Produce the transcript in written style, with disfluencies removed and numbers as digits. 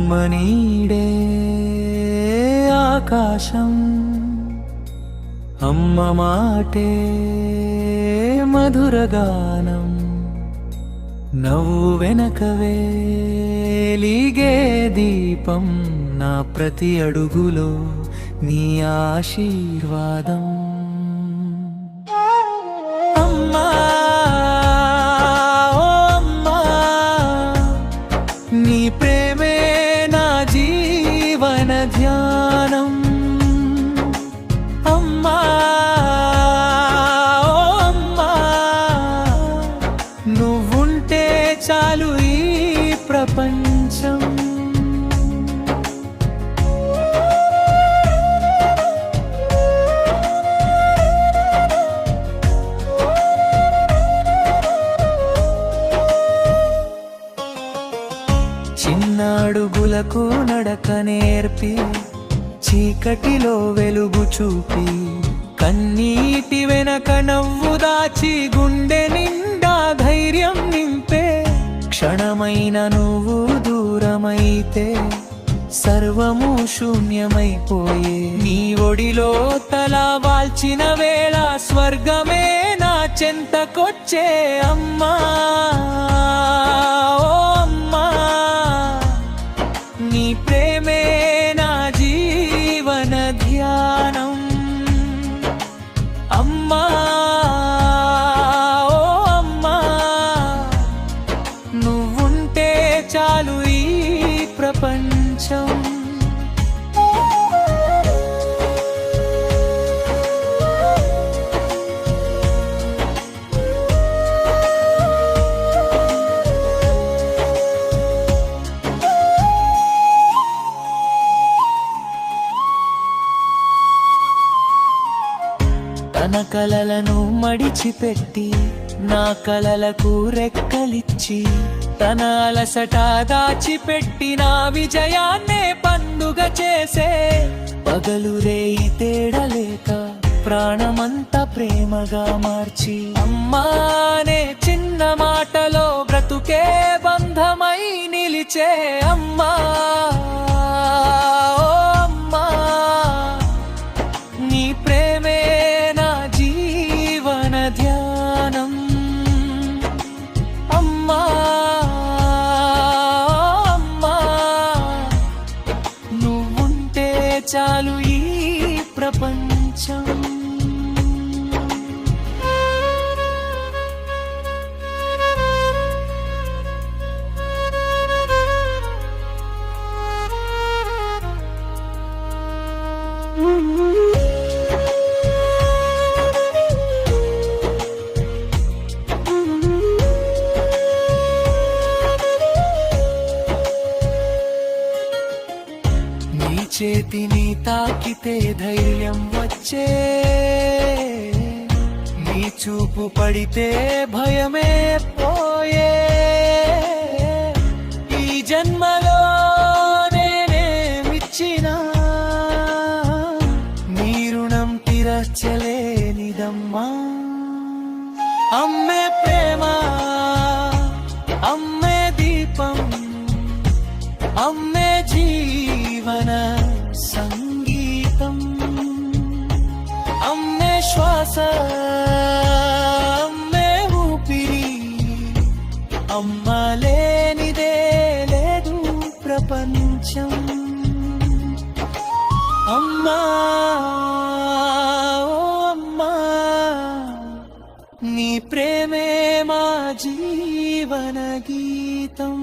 అమ్మ నీడే ఆకాశం, అమ్మ మాటే మధురగానం, నవ్వు వెనక వెలిగే దీపం, నా ప్రతి అడుగులో నీ ఆశీర్వాదం. అమ్మా ఓ అమ్మా, నీ ప్రేమే నా జీవన ధ్యానం. అమ్మా ఓ అమ్మా, నువ్వుంటే చాలు ఈ ప్రపంచం. చిన్న అడుగులకు నడక నేర్పి, చీకటిలో వెలుగు చూపి, కన్నీటి వెనక నవ్వు దాచి, గుండె నిండా ధైర్యం నింపే, క్షణమైన నువ్వు దూరమైతే సర్వము శూన్యమైపోయే. నీ ఒడిలో తల వాల్చిన వేళ స్వర్గమే నా చెంతకొచ్చే. అమ్మా ఓ అమ్మా, నీ ప్రేమే నా జీవన ధ్యానం. అమ్మా ఓ అమ్మా, నువ్వుంటే చాలు ఈ ప్రపంచం. తన కలలను మడిచిపెట్టి, నా కలలకు రెక్కలిచ్చి, తన అలసట దాచిపెట్టి, నా విజయాన్నే పండుగ చేసే, పగలు రేయి తేడలేక ప్రాణమంతా ప్రేమగా మార్చి, అమ్మానే చిన్న మాటలో బ్రతుకే బంధమై నిలిచే. అమ్మా ఓ అమ్మా, నీ ప్రేమే నా జీవన ధ్యానం. అమ్మా అమ్మా, నువ్వుంటే చాలు ఈ ప్రపంచం. నీ చేతిని తాకితే ధైర్యం వచ్చే, నీ చూపు పడితే భయమే పోయే. ఈ జన్మలో నేనేమిచ్చినా నీ రుణం తీర్చలేనిదమ్మా. అమ్మే ప్రేమ, అమ్మే దీపం, అమ్మే జీవన సంగీతం, అమ్మే శ్వాస, అమ్మే ఊపిరి, అమ్మ లేనిదే లేదు ప్రపంచం. అమ్మా ఓ అమ్మా, నీ ప్రేమే మా జీవన గీతం.